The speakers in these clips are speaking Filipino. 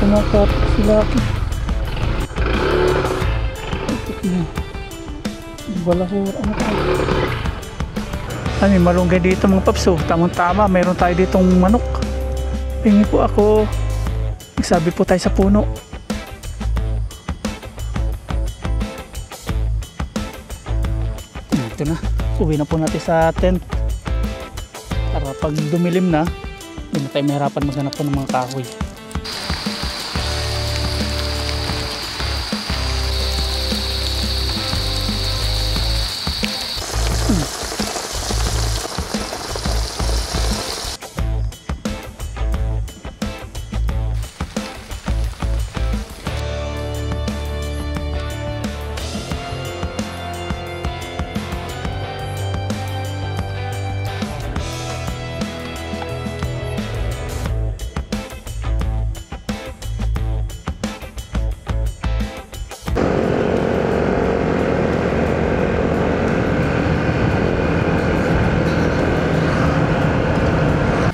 Nakatok sila ako. Balahura. Ano tayo? Ay, may malunggay dito mga paps. Oh. Tamang-tama. Mayroon tayo ditong manok. Pingi po ako. Nagsabi po tayo sa puno. Ito na. Uwi na po natin sa tent. Para pag dumilim na, hindi na tayo mahirapan maghanap po ng mga kahoy.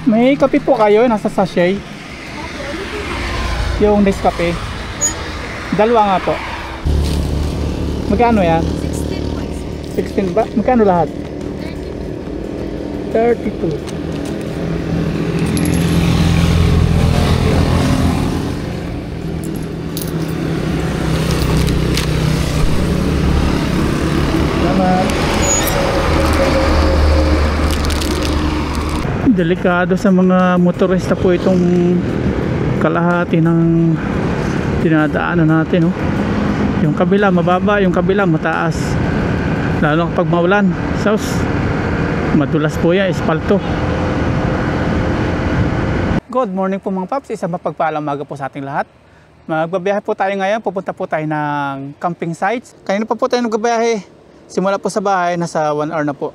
May kape po kayo, nasa sachet. Yung Nescafe. Dalawa nga po. Magkano yan? 16 po. 16 ba? Magkano lahat? 32. Salamat. Delikado sa mga motorista po itong kalahati ng dinadaanan natin, oh. Yung kabila mababa, yung kabila mataas, lalo kapag maulan. So madulas po yan, espalto. Good morning po mga paps, isang mapagpalang umaga po sa ating lahat. Magbabiyahe po tayo ngayon, pupunta po tayo ng camping sites. Kanina pa po tayo nagbabiyahe, simula po sa bahay, nasa 1 hour na po.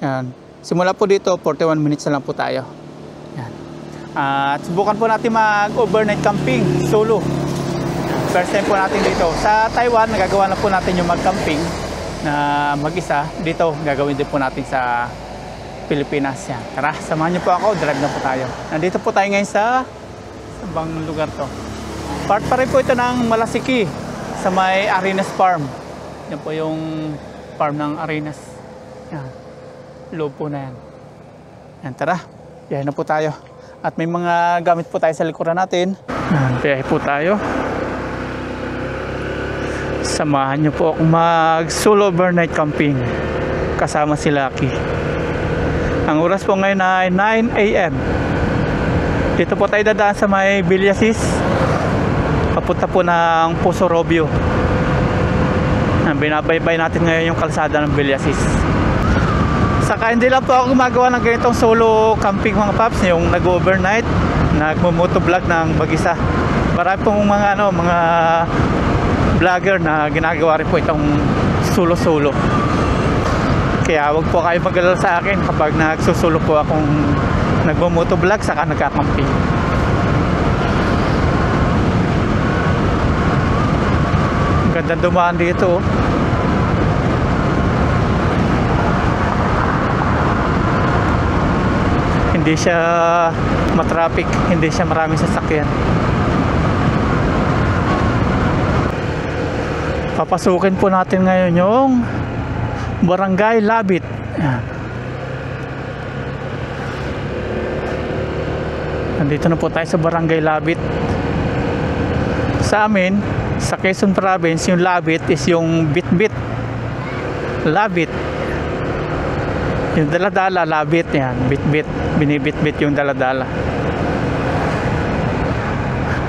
Yan. Simula po dito, 41 minutes na lang po tayo. Yan. At subukan po natin mag-overnight camping, solo. First time po natin dito. Sa Taiwan, nagagawa na po natin yung mag-camping na mag-isa. Dito, gagawin din po natin sa Pilipinas. Yan. Tara, samahan niyo po ako, drive na po tayo. Nandito po tayo ngayon sa bang lugar to. Part pa rin po ito ng Malasiki sa may Arenas Farm. Yan po yung farm ng Arenas. Yan. Loob po na yan. Yan, tara. Biyahe na po tayo. At may mga gamit po tayo sa likuran natin. Yan, biyahe po tayo. Samahan nyo po akong mag-solo overnight camping. Kasama si Lucky. Ang oras po ngayon ay 9 AM. Dito po tayo dadaan sa may Villasis. Papunta po ng Puso Robio. Yan, binabaybay natin ngayon yung kalsada ng Villasis. Saka hindi lang po ako gumagawa ng ganitong solo camping mga paps, yung nag-overnight, nagmo-motovlog ng mag-isa. Marami pong mga mga vlogger na ginagawa rin po itong solo-solo. Kaya wag po kayo mag-alala sa akin kapag nagsusulo po akong nagmo-motovlog saka nagka-camping. Ganda dumaan dito, oh. Hindi siya matraffic, hindi siya maraming sasakyan. Papasukin po natin ngayon yung Barangay Labit. Nandito na po tayo sa Barangay Labit. Sa amin, sa Quezon Province, yung Labit is yung bit-bit. Labit. Yung daladala, labit yan, bit-bit, binibit-bit yung daladala.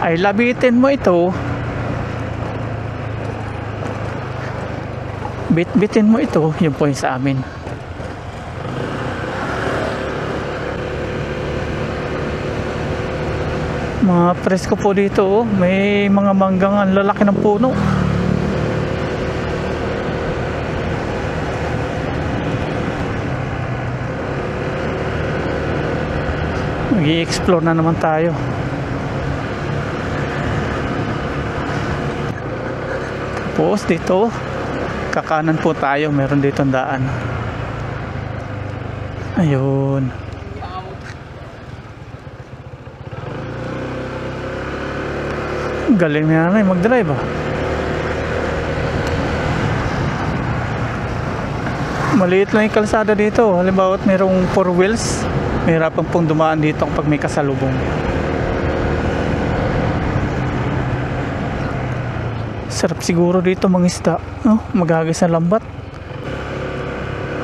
Ay labitin mo ito, bit-bitin mo ito, yun po yung sa amin. Mga presko po dito, oh. May mga manggang ang lalaki ng puno. Mag-i-explore na naman tayo. Tapos dito, kakanan po tayo. Meron dito daan. Ayun. Galing na nanay mag-drive ah. Maliit lang yung kalsada dito. Halimbawa mayroong 4 wheels, mahirapan pong dumaan dito kapag may kasalubong. Sarap siguro dito mangisda, no? Magagis na lambat.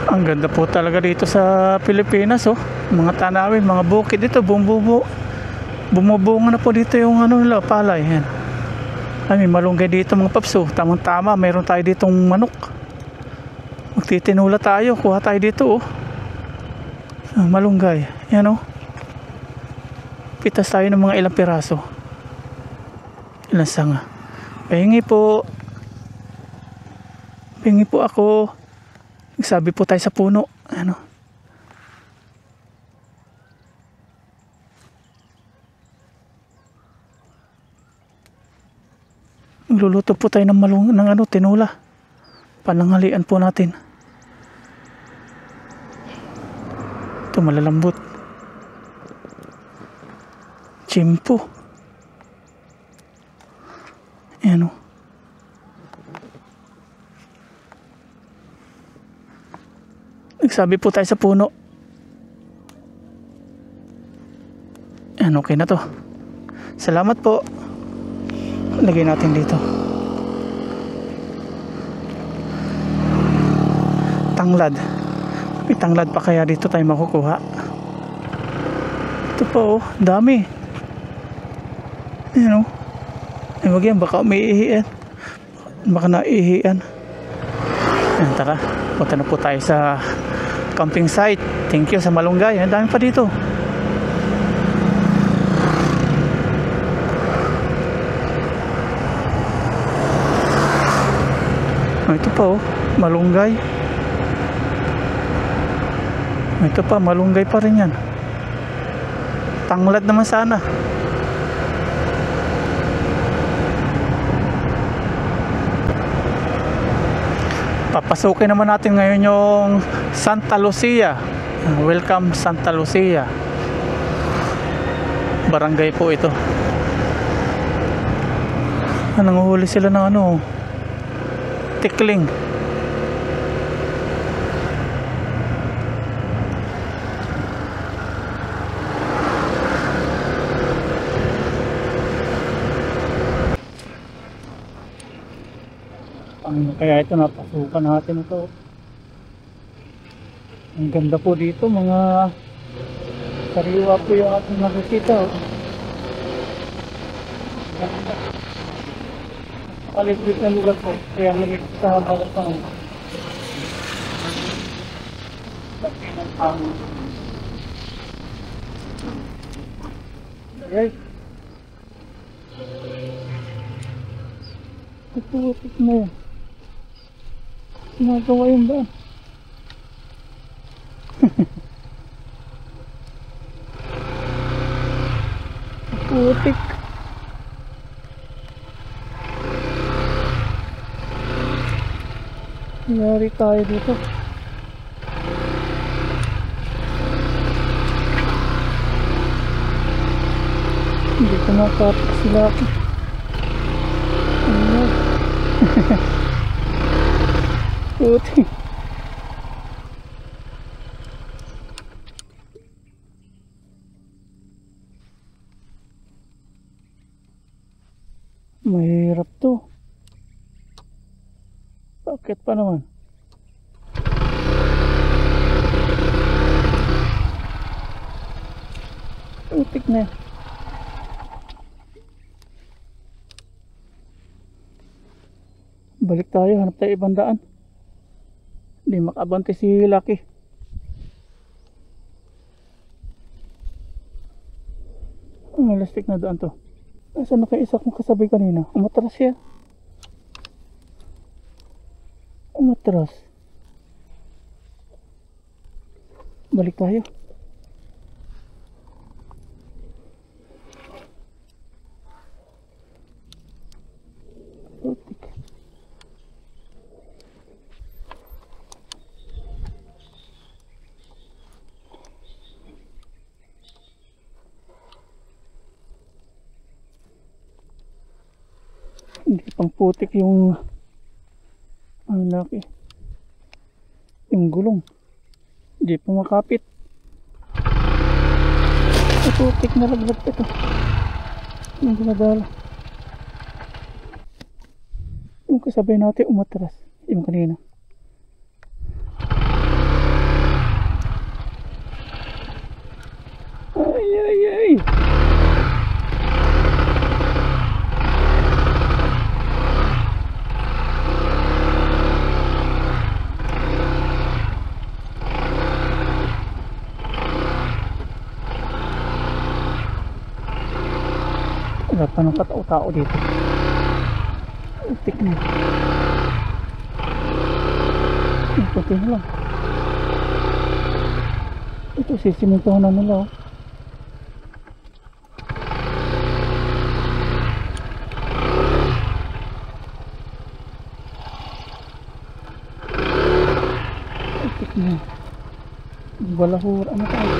Ang ganda po talaga dito sa Pilipinas, oh. Mga tanawin, mga bukid dito, bumubunga na po dito yung ano nila, palay. Yan. Ay, may malunggay dito mga paps, oh. Tamang-tama, mayroon tayo ditong manok. Magtitinula tayo, kuha tayo dito, oh. Malunggay, yan, oh. Pitas tayo ng mga ilang piraso. Ilang sanga. Pahingi po ako. Nagsabi po tayo sa puno. Ano? Magluluto po tayo ng tinula. Pananghalian po natin. Ito malalambot. Chimpo. Ayan o. Nagsabi po tayo sa puno. Ayan, okay na to. Salamat po. Lagay natin dito. Tanglad. May tanglad pa kaya dito tayo makukuha. Ito pa oh, dami. Ayan oh. Ay wag yan, baka umiihian. Baka naihian. Ayan, tara. Punta na po tayo sa camping site. Thank you sa malunggay. Ang dami pa dito. Oh, ito pa oh, malunggay. Ito pa, malunggay pa rin yan. Tanglad naman sana. Papasukin naman natin ngayon yung Santa Lucia. Welcome Santa Lucia. Barangay po ito. Nanguhuli sila ng ano, tikling. Kaya ito napasukan natin ito. Ang ganda po dito, mga sariwa po yung ating nakikita. Kalibrit na lugar po, kaya nakikita habagat pa ng ay ito na yan. Ginagawa yun ba? Putik. Nangyari tayo dito. Hindi ko makapak sila ako. Putik. Mahirap to. Bakit pa naman? Putik na. Balik tayo, hanap tayo ibang daan. Hindi makabante si Lucky. Malastik na daan to. Saan na kayo isa kong kasabay kanina? Umatras siya. Umatras. Balik tayo. Putik. Hindi pang putik yung ang laki. Yung gulong. Hindi pa makapit. Putik na laglag ito. Yung ginadala. Yung kasabay natin umatras. Yung kanina. Ay, ay, ay. Wala pa ng katao-tao dito. Utik na. Puti na lang. Ito sisimintuhan na nila. Utik na. Balahur. Ano tayo?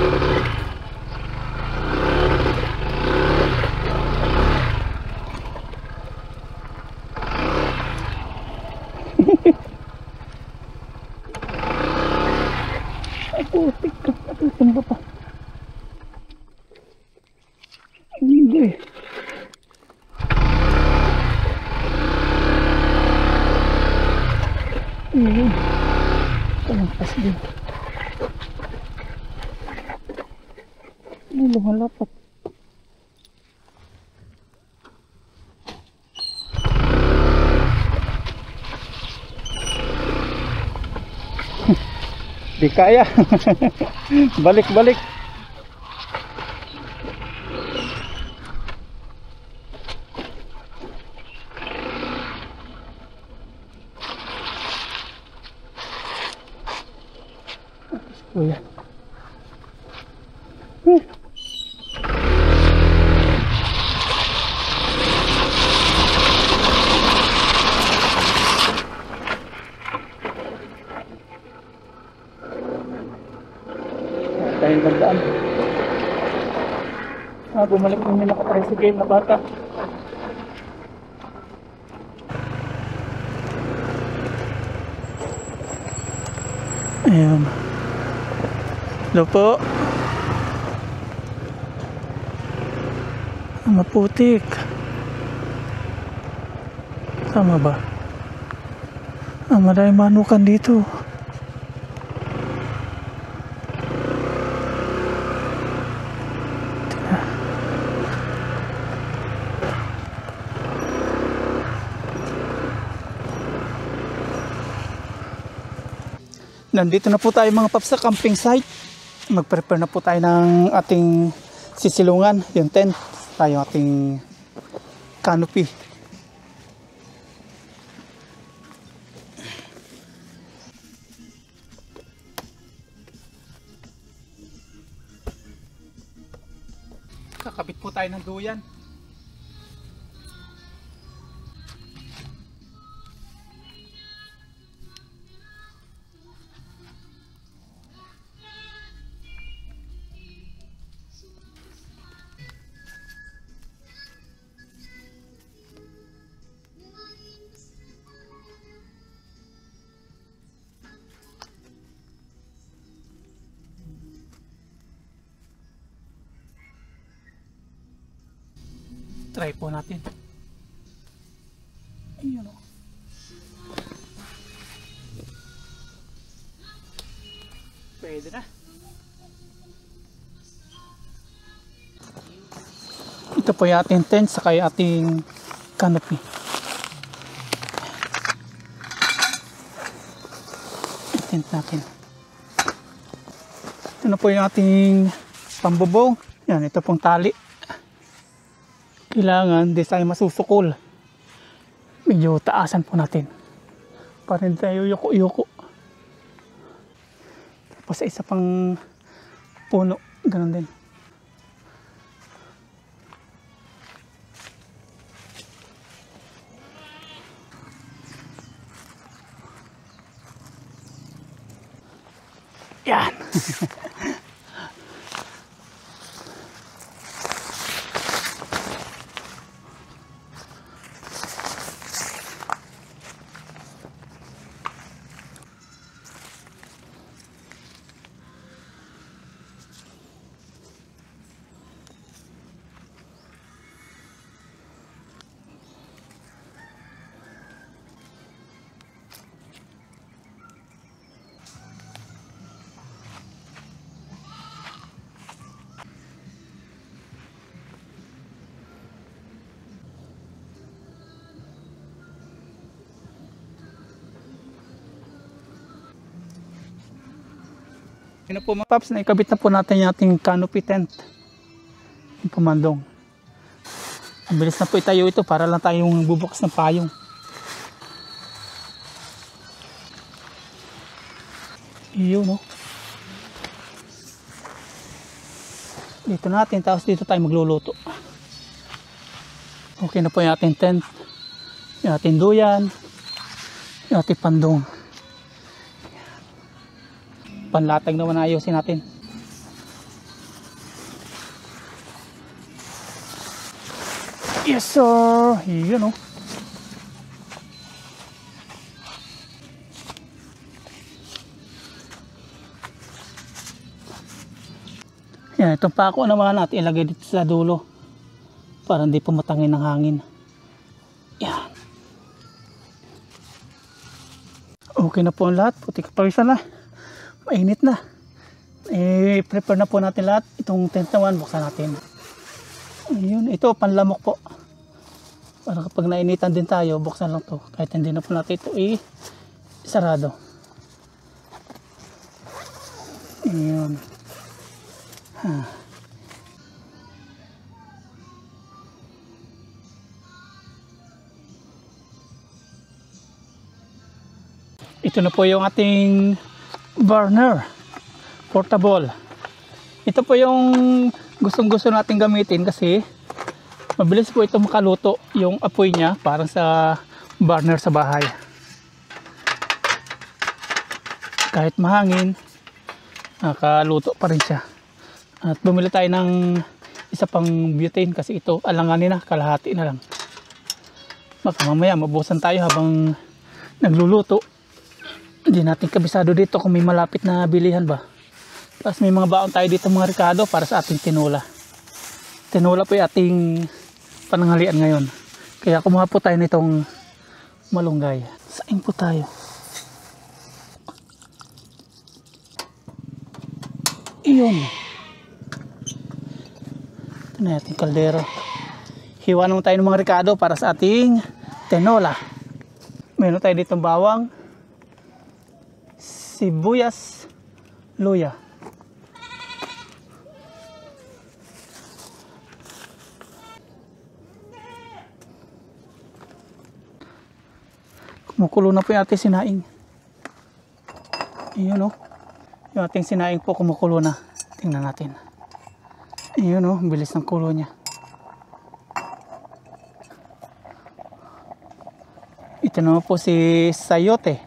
Putik ka. Tumba pa. Hindi. Ayun. Kalampas din. Ay, lumalapat. Di kaya. Balik-balik. Kuya. Tayong gandaan. Bumalik na nila katry sa game na bata. Ayan. Hello po. Maputik. Tama ba? Maraming manukan dito. Nandito na po tayo mga paps sa camping site. Mag-prepare na po tayo ng ating sisilungan, yung tent, tayo ating canopy. Kakabit po tayo ng duyan. Try po natin. Ayun o. Pwede na. Ito po yung ating tent saka yung ating canopy. Tent natin. Ito na po yung ating pambubong. Yan, ito pong tali. Kailangan di tayo masusukol. Medyo taasan po natin para hindi tayo yuko-yuko. Tapos sa isa pang puno, ganun din. Yan. Yun na po mga paps, naikabit na po natin yung ating canopy tent. Yung pumandong. Ang bilis na po itayo ito para lang tayong bubukas ng payong. Iyon, no? Dito natin, tapos dito tayo magluluto. Okay na po yung ating tent, yung ating duyan, yung ating pandong. Panlatag naman ayusin natin. Yes sir! Yun, oh. Yan, itong pako naman natin ilagay dito sa dulo para hindi pumatangin ng hangin. Yan. Okay na po ang lahat. Puti kapawisan na. Mainit na. Prepare na po natin lahat. Itong tent naman, buksan natin. Ayun, ito panlamok po. Para kapag nainitan din tayo, buksan lang to. Kahit hindi na po natin ito sarado. Ayun. Ito na po yung ating burner. Portable. Ito po yung gustong-gusto natin gamitin kasi mabilis po ito makaluto yung apoy niya parang sa burner sa bahay. Kahit mahangin, nakaluto pa rin siya. At bumili tayo ng isa pang butane kasi ito alanganin na, kalahati na lang. Baka mamaya mabusan tayo habang nagluluto. Hindi natin kabisado dito kung may malapit na bilihan ba. Tapos may mga baon tayo dito mga Ricardo para sa ating tinola. Tinola po yung ating pananghalian ngayon. Kaya kumuha po tayo nitong malunggay. Saing po tayo. Iyon. Ito na ating kaldero. Hiwa naman tayo ng mga Ricardo para sa ating tinola. Meron tayo ditong bawang, sibuyas, luya. Kumukulo na po yung ating sinaing. Iyon, oh. Yung ating sinaing po kumukulo na. Tingnan natin. Iyon, oh. Bilis ng kulo niya. Ito naman po si sayote.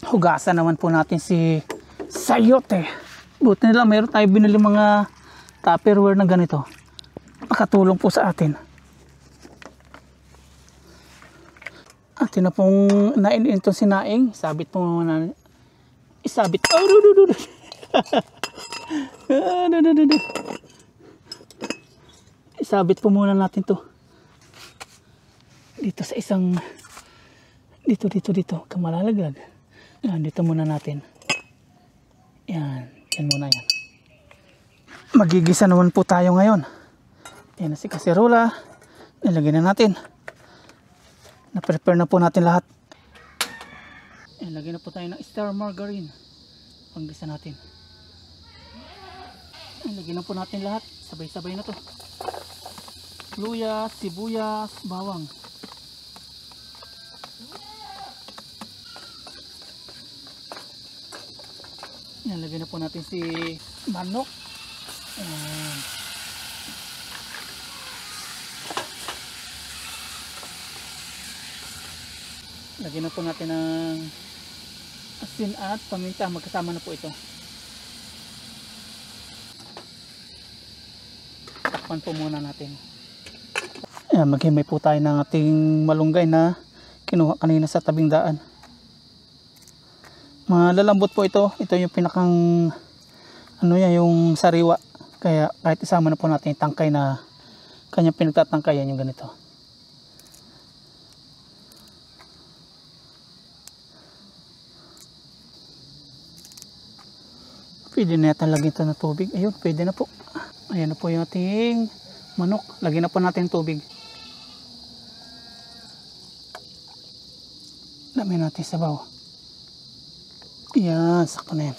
Hugasan naman po natin si sayote. Buti nila mayroon tayo binili mga Tupperware na ganito. Makatulong po sa atin. Atin na pong nainin itong sinaing. Sabit po muna. Isabit. Oh, Isabit po muna natin to. Dito sa isang dito. Kamalalaglag. Yan, dito muna natin. Yan. Yan muna yan. Magigisa naman po tayo ngayon. Yan na si kaserola. Nilagyan na natin. Na-prepare na po natin lahat. Yan, lagyan na po tayo ng star margarine. Panggisa natin. Yan, lagyan na po natin lahat. Sabay-sabay na to. Luya, sibuyas, bawang. Yan, lagyan na po natin si manok. Lagyan na po natin ng asin at paminta. Magkasama na po ito. Takpan po muna natin. Ayan, maghimay po tayo ng ating malunggay na kinuha kanina sa tabing daan. Malalambot po ito. Ito yung pinakang yung sariwa. Kaya kahit isama na po natin yung tangkay na kanyang pinagtatangkayan yung ganito. Pwede na yata lagyan ito ng tubig. Ayun, pwede na po. Ayan na po yung ating manok. Lagyan na po natin tubig. Dami natin sa baw. Yan, sakto na yan.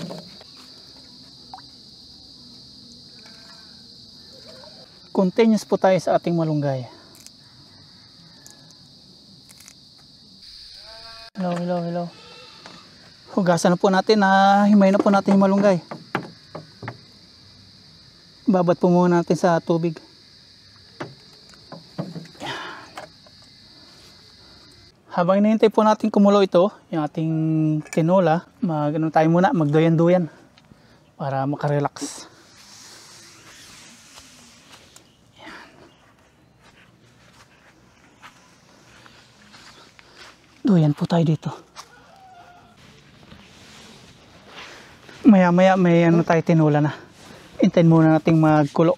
Continuous po tayo sa ating malunggay. Hello, hello, hello. Hugasan na po natin, himay na po natin yung malunggay. Babat po muna natin sa tubig. Habang hinihintay po natin kumulo ito, yung ating tinola, tayo muna, magduyan-duyan para makarelax. Duyan po tayo dito. Maya-maya may tayo tinola na. Hintayin muna nating magkulo.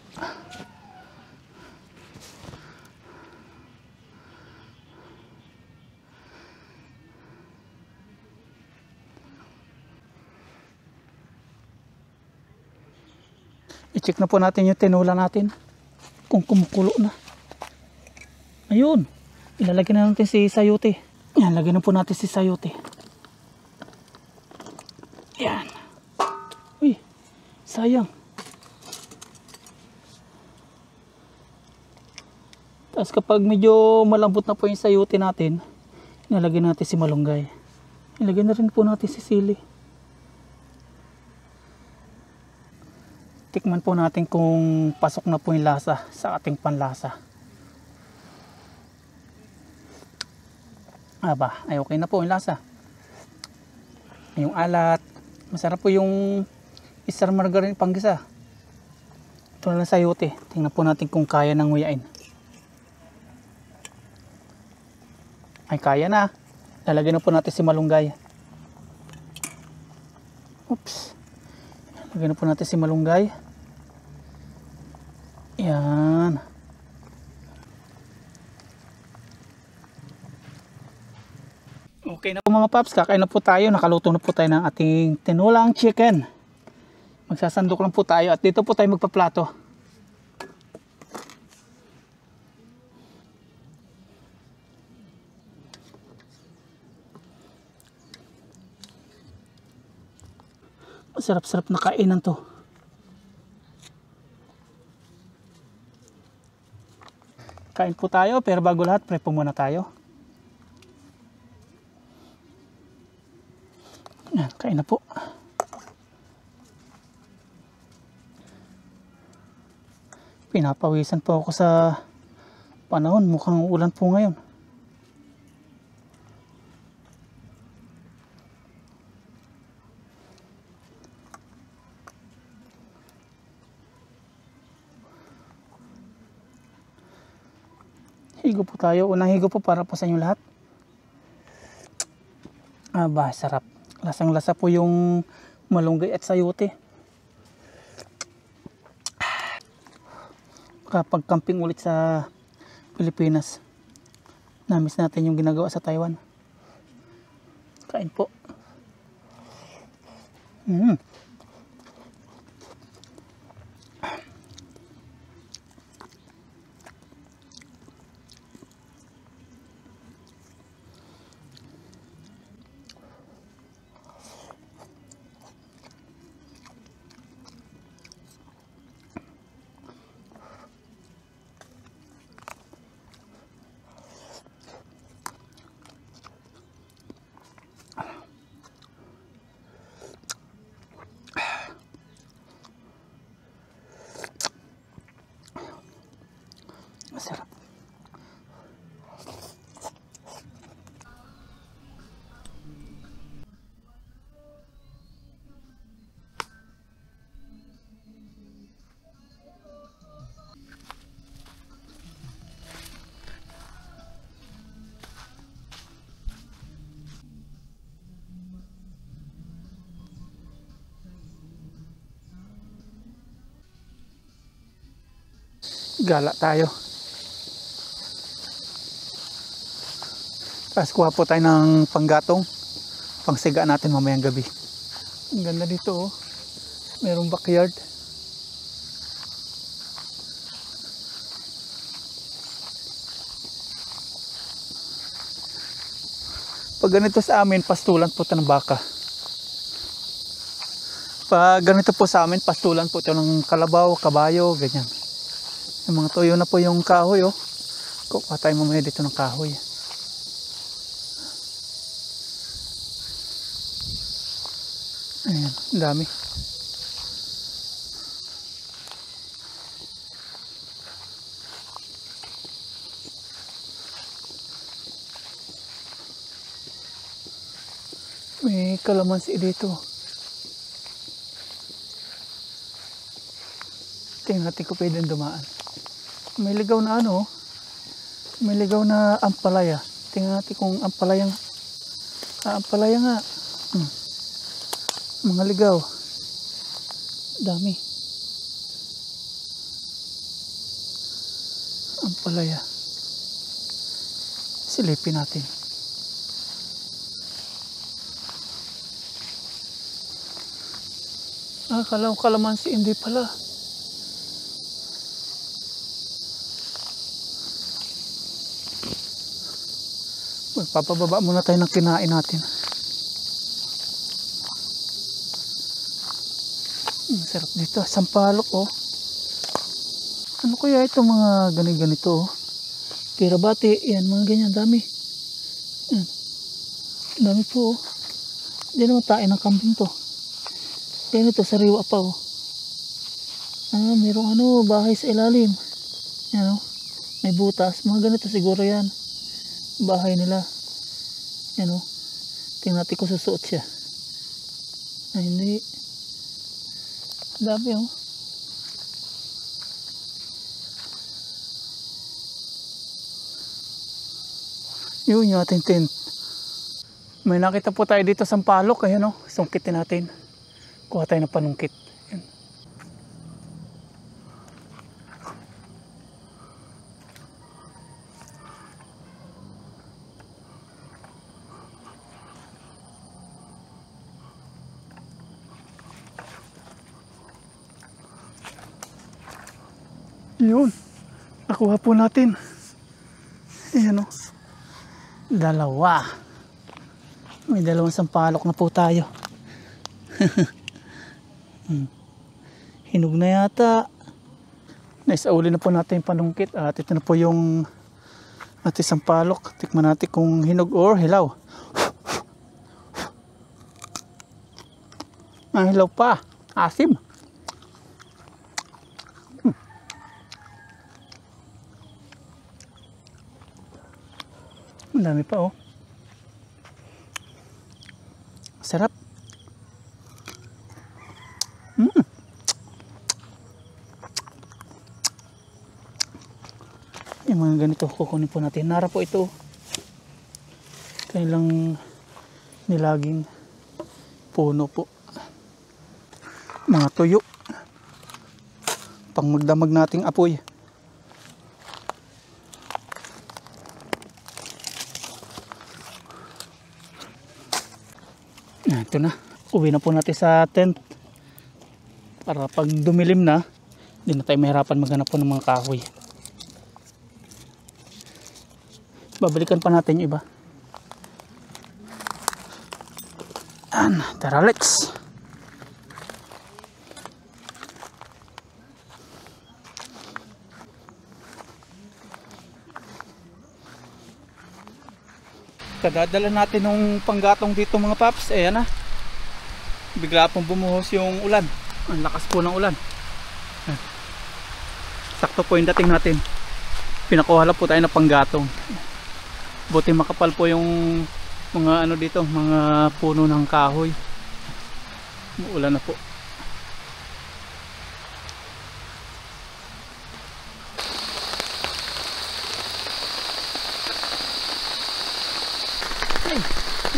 I-check na po natin yung tinola natin kung kumukulo na. Ayun, ilalagay na natin si sayote. Yan, lagyan na po natin si sayote. Yan. Uy, sayang. Tapos kapag medyo malambot na po yung sayote natin, ilalagay natin si malunggay. Ilagay na rin po natin si sili. Tikman po natin kung pasok na po yung lasa sa ating panlasa. Aba, ay okay na po yung lasa. Yung alat, masarap po yung isar margarine panggisa. Ito na lang sayote. Tingnan po natin kung kaya nang nguyain. Ay kaya na. Lalagyan na po natin si malunggay. Oops. Lagyan na po natin si malunggay. Yan. Okay na po mga paps, kakain na po tayo. Nakaluto na po tayo ng ating tinulang chicken. Magsasandok lang po tayo at dito po tayo magpaplato. Sarap-sarap na kainan to. Kain po tayo, pero bago lahat, prep po muna tayo. Yan, kain na po. Pinapawisan po ako sa panahon. Mukhang ulan po ngayon. Higo po tayo. Unang higo po para po sa inyo lahat. Aba, sarap. Lasang-lasa po yung malunggay at sayote. Kapag camping ulit sa Pilipinas, namiss natin yung ginagawa sa Taiwan. Kain po. Masarap. Gala tayo. Tapos kuha po tayo ng panggatong, pangsiga natin mamayang gabi. Ang ganda dito oh. Merong backyard. Pag ganito sa amin, pastulan po ito ng baka. Pag ganito po sa amin, pastulan po ito ng kalabaw, kabayo, ganyan. Yung mga tuyo na po yung kahoy, oh. Kukuha tayo mamaya dito ng kahoy. Ayan, ang dami. May kalamansi dito. Tingnan natin kung pwedeng dumaan. May ligaw na ano, may ligaw na ampalaya. Tingnan natin kung ampalaya nga. Ampalaya nga. Mga ligaw. Dami. Ampalaya. Silipin natin. Kala ko kalamansi, hindi pala. Magpapababa muna tayo ng kinain natin. Sarap dito. Sampalok, oh. Ano kaya ito mga ganito, oh? Tirabati, yan, mga ganyan, dami. Yan. Dami po, oh. Hindi naman tayo ng kambing to. Ganito, sariwa pa, oh. Mayroong bahay sa ilalim. Yan, oh. May butas. Mga ganito siguro yan. Bahay nila. Yan, oh. Tingnan natin kung susuot siya. Ay, hindi. Dami, oh. Yun yung ating tent. May nakita po tayo dito sa Sampalok. Ayan, oh. Sungkitin natin. Kuha tayo ng panungkit. Ayan. Yun. Nakuha po natin. Ayan, oh. Dalawa. May dalawang sampalok na po tayo. Hinog na yata. Naisauli na po natin yung panungkit. At ito na po yung ating sampalok. Tikman natin kung hinog or hilaw. Hilaw pa. Asim. Ang dami pa, oh. Sarap. Yung mga ganito kukunin po natin. Nara po ito. Kailang nilaging puno po. Mga tuyo. Pang magdamag nating apoy. Ito na. Uwi na po natin sa tent. Para pag dumilim na, hindi na tayo mahirapan maghanap po ng mga kahoy. Babalikan pa natin yung iba. Tara, let's. Kadadala natin ng panggatong dito mga paps. Ayan na. Bigla pong bumuhos yung ulan. Ang lakas po ng ulan. Sakto po yung dating natin. Pinakuha po tayo ng panggatong. Buti makapal po yung mga dito, mga puno ng kahoy. Uulan na po.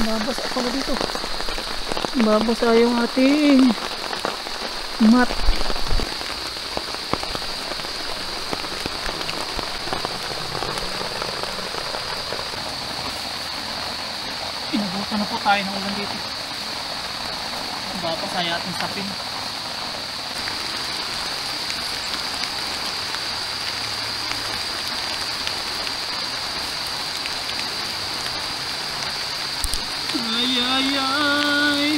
Babasa pala dito. Babasa yung ating mat. Inabutan na po tayo ng ulan dito. Babasa yung ating sapin. ay, ay.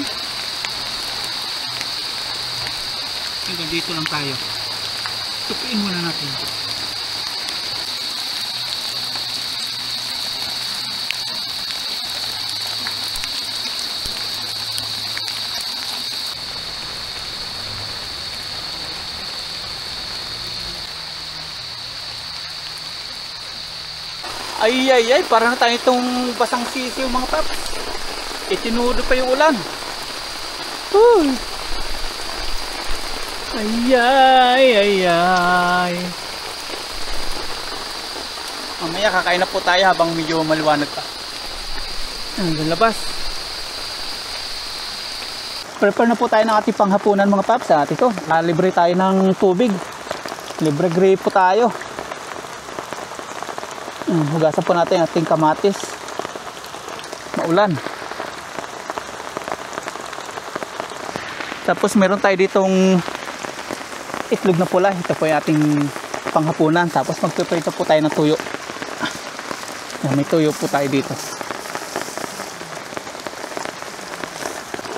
Hanggang dito lang tayo. Tupiin muna natin. Ay, ay, ay, para na tayo itong basang sisiw mga paps. Itinudo pa yung ulan. Uy. Ay, ay, ay, ay. Mamaya kakain na po tayo habang medyo maliwanag pa. Hanggang labas. Prepare na po tayo ng ating panghapunan mga paps. At ito, libre tayo ng tubig. Libre gray po tayo. Hugasan po natin ating kamatis. Maulan. Tapos meron tayo ditong itlog na pula. Ito po yung ating panghapunan. Tapos magpiprito po tayo ng tuyo. May tuyo po tayo dito.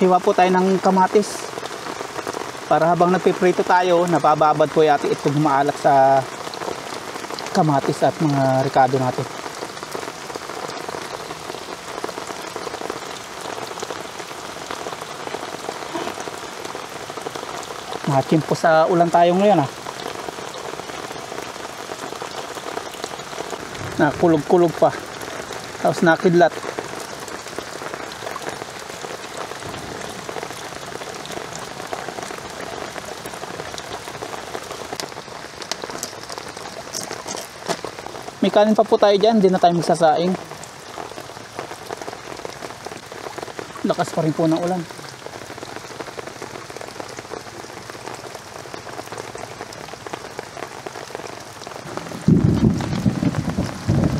Hiwa po tayo ng kamatis. Para habang nagpiprito tayo, napababad po yung ating itlog maalat sa kamatis at mga ricado natin. Nakachimpo sa ulan tayo ngayon Nakulog-kulog pa. Tapos nakidlat. May kanin pa po tayo dyan, hindi na tayo magsasaing. Lakas pa rin po ng ulan.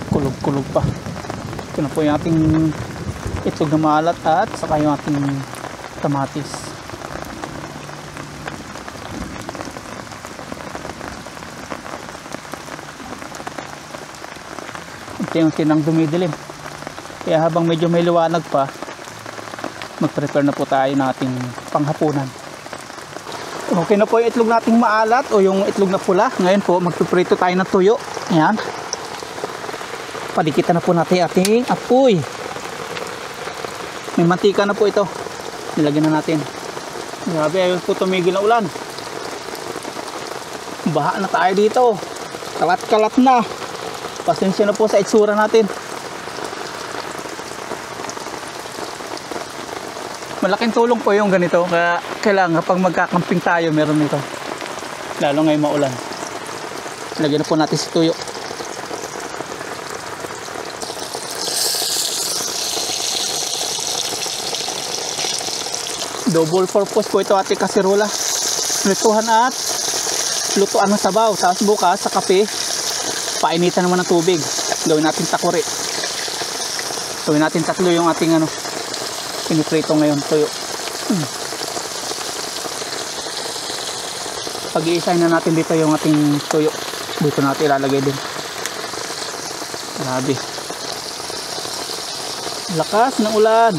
Kulog-kulog pa. Ito na po yung ating itlog na maalat at saka yung ating kamatis. Unti-unti nang dumidilim. Kaya habang medyo may liwanag pa, mag-prepare na po tayo ng ating panghapunan. Okay na po yung itlog nating maalat o yung itlog na pula. Ngayon po magpiprito tayo ng tuyo. Ayan. Padikitan na po natin ating apoy. May mantika na po ito. Nilagyan na natin. Grabe, ayaw po tumigil na ulan. Baha na tayo dito. Kalat-kalat na. Pasensya na po sa itsura natin. Malaking tulong po yung ganito. Kaya kailangan kapag magkakamping tayo, meron nito. Lalo ngayon maulan. Lagyan na po natin si tuyo. Double purpose po ito ating kasirola. Lutuhan at lutuan ng sabaw. Tapos bukas sa kape, painitan naman ng tubig. Gawin natin takuri. Gawin natin tatlo yung ating piniprito ngayon, tuyo. Pag-iisahin na natin dito yung ating tuyo. Dito natin ilalagay din. Grabe. Lakas ng ulan.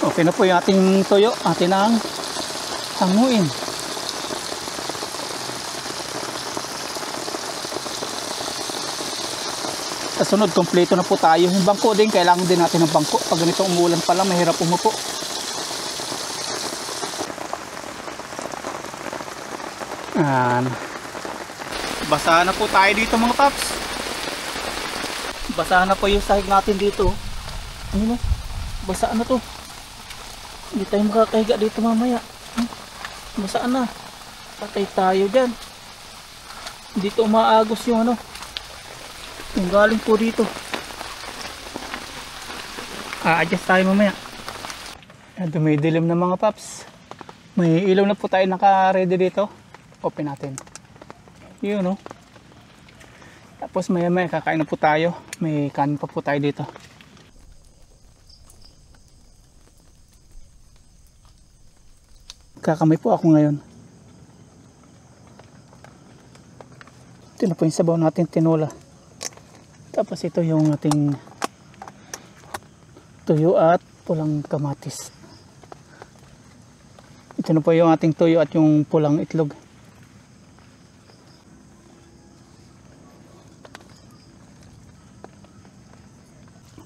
Okay na po yung ating tuyo. Atin ang hanguin. Sa sunod, kompleto na po tayo. Yung bangko din, kailangan din natin ng bangko. Pag ganito umuulan pala, mahirap umupo. Basahan na po tayo dito mga paps. Basahan na po yung sahig natin dito. Ano? Basaan na to. Hindi tayo makakahiga dito mamaya. Basaan na. Patay tayo dyan. Dito umaagos yung yung galing po dito. A-adjust tayo mamaya. Dumidilim na mga paps. May ilaw na po tayo naka-ready dito. Open natin. Yun Tapos maya maya kakain na po tayo. May kanin pa po tayo dito. Kakamay po ako ngayon. Ito na po yung sabaw natin tinola. Tapos ito yung ating tuyo at pulang kamatis. Ito na po yung ating tuyo at yung pulang itlog.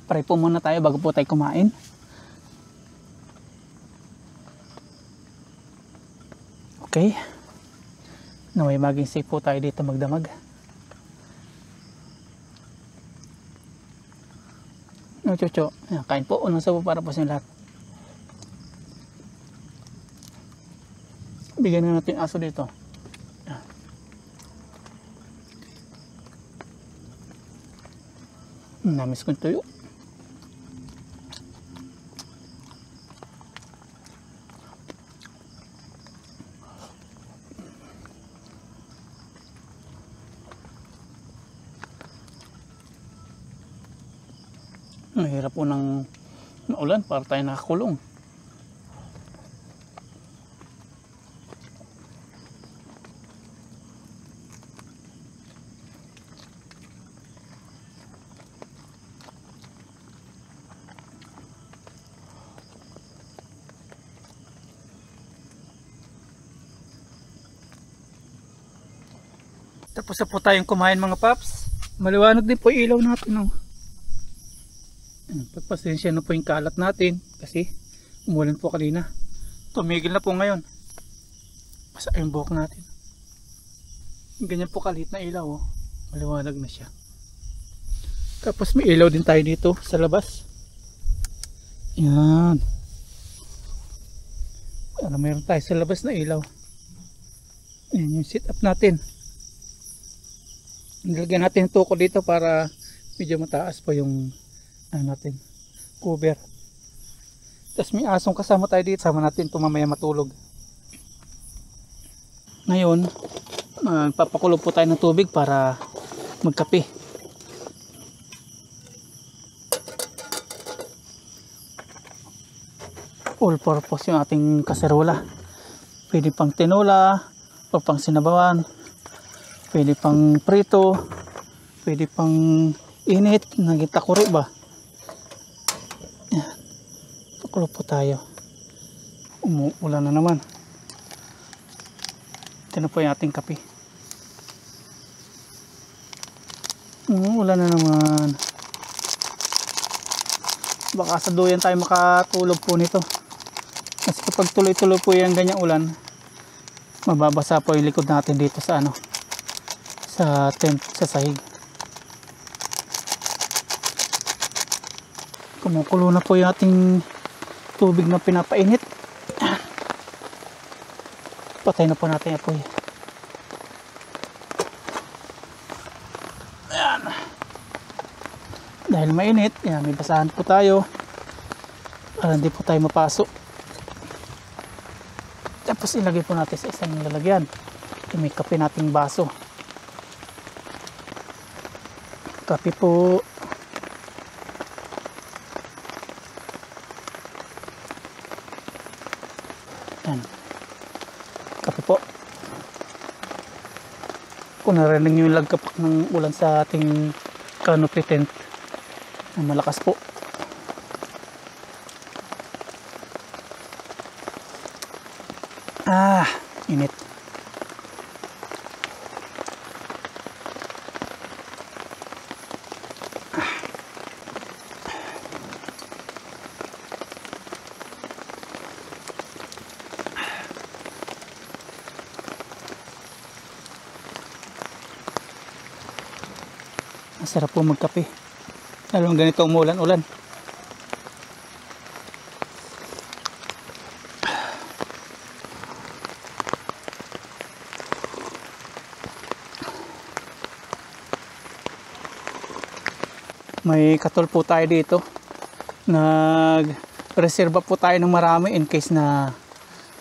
Pray po muna tayo bago po tayo kumain. Okay. Naway maging safe po tayo dito magdamag. No, chucho. Ayan, kain po. Unang sabaw para po sa lahat. Bigyan na natin aso dito. Namis kong tuyo. Mahirap po ng maulan para tayo nakakulong. Tapos na po tayong kumain mga paps. Maliwanag din po ilaw natin. Oh. Pagpasensya na po yung kalat natin kasi umulan po kanina. Tumigil na po ngayon. Basa yung buhok natin. Ganyan po kalit na ilaw. Oh. Maliwanag na siya. Tapos may ilaw din tayo dito sa labas. Yan. Para mayroon tayo sa labas na ilaw. Yan yung sit up natin. Nilagyan natin yung tuko dito para medyo mataas pa yung natin cover. Tapos may asong kasama tayo dito, sama natin ito mamaya matulog. Ngayon papakulo po tayo ng tubig para magkape. All purpose yung ating kaserola. Pwede pang tinola o pang sinabawan, pwede pang prito, pwede pang init, nagitakuri ba. Pakulo po tayo. Umuulan na naman. Ito na po yung ating kape. Umuulan na naman. Baka sa duyan tayo makatulog po nito. Kasi kapag tuloy-tuloy po yung ganyang ulan, mababasa po yung likod natin dito sa sa tent, sa sahig. Kumukulo na po yung ating tubig na pinapainit. Patay na po natin yung apoy. Ayan. Dahil mainit, yan, may basahan po tayo para hindi po tayo mapasok. Tapos ilagay po natin sa isang lalagyan. May kape nating baso. Kape po. Yan. Kape po. Kung narinig nyo yung lagkapak ng ulan sa ating canopy tent, malakas po. Init. Masarap po magkape. Lalo ganito umulan-ulan. May katol po tayo dito. Nag-reserva po tayo ng marami in case na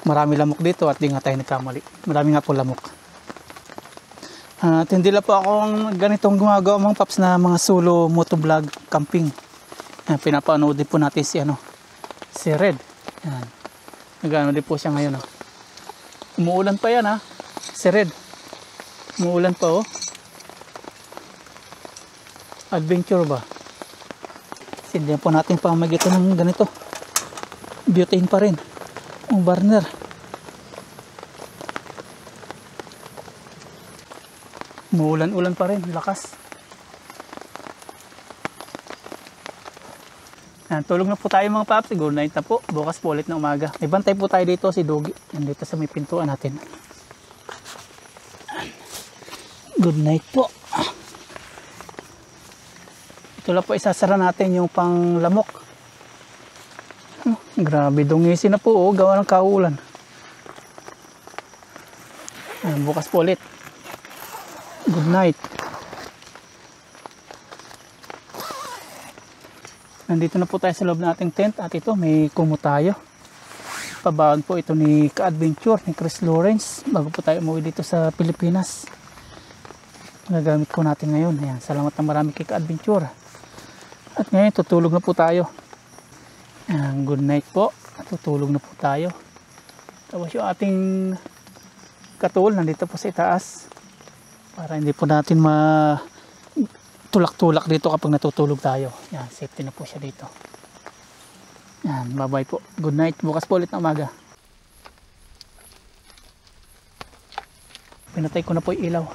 marami lamok dito at di nga tayo nagkamali. Marami nga po lamok. At hindi lang po ako ganitong gumagawa mga paps na mga solo motovlog camping. Pinapanood din po natin si Red. Yan. Nag-ano din po siya ngayon. Umuulan pa yan si Red. Umuulan pa Adventure ba? Sindihan po natin pamagitan ng ganito. Butane pa rin. Ang burner. Muulan-ulan pa rin. Lakas. Tulog na po tayo mga paps. Siguro 9 na po. Bukas po ulit na umaga. May bantay po tayo dito. Si Dugi. Nandito sa may pintuan natin. Good night po. Ito lang po isasara natin yung panglamok. Grabe dungisi na po. Gawa ng kaulan. Bukas po ulit. Good night. Nandito na po tayo sa loob ng ating tent. At ito may kumo tayo. Pabaon po ito ni Ka-Adventure ni Chris Lawrence. Bago po tayo umuwi dito sa Pilipinas. Gagamit po natin ngayon. Ayan, salamat na marami kay Ka-Adventure. At ngayon tutulog na po tayo. Ayan, good night po. At tutulog na po tayo. Tapos yung ating katul nandito po sa itaas. Para hindi po natin tulak-tulak dito kapag natutulog tayo. Ayan, safety na po siya dito. Ayan, bye bye po. Good night. Bukas po ulit na umaga. Pinatay ko na po yung ilaw.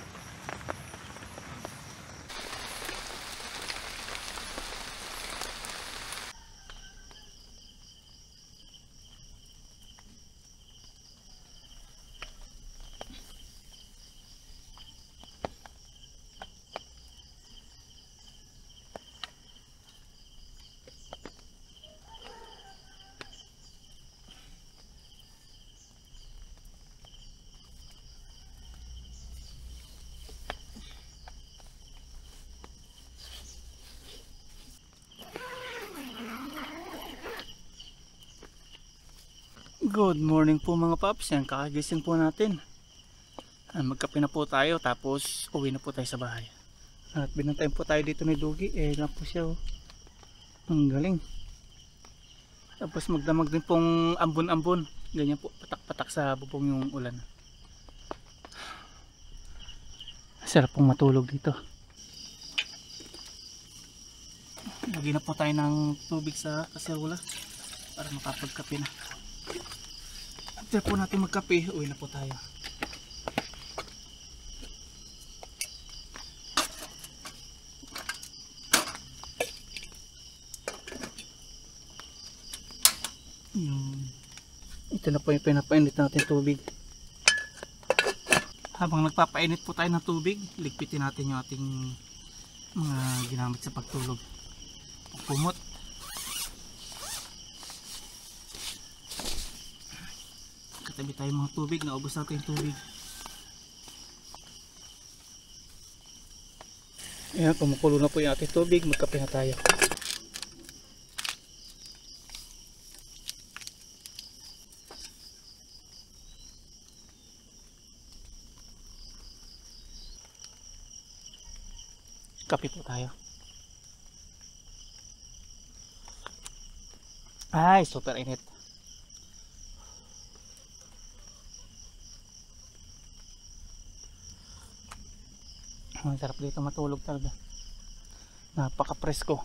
Good morning po mga paps. Yan, kakagising po natin. Magkape na po tayo tapos uwi na po tayo sa bahay. At binantayan po tayo dito ni Dugi. Lang po siya. Ang galing. Tapos magdamag din pong ambon-ambon. Ganyan po, patak-patak sa bubong yung ulan. Sarap pong matulog dito. Lagyan na po tayo ng tubig sa kaserula para makapagkape na. After po natin magkape, uwi na po tayo. Ito na po yung pinapainit natin tubig. Habang nagpapainit po tayo ng tubig, ligpitin natin yung ating mga ginamit sa pagtulog. Kumot. Katabi tayo mga tubig, naubos natin yung tubig. Ayan, kumukulo na po yung ating tubig, magkape na tayo. Kape po tayo. Ay, super init. Ang sarap dito matulog talaga. Napaka-presko.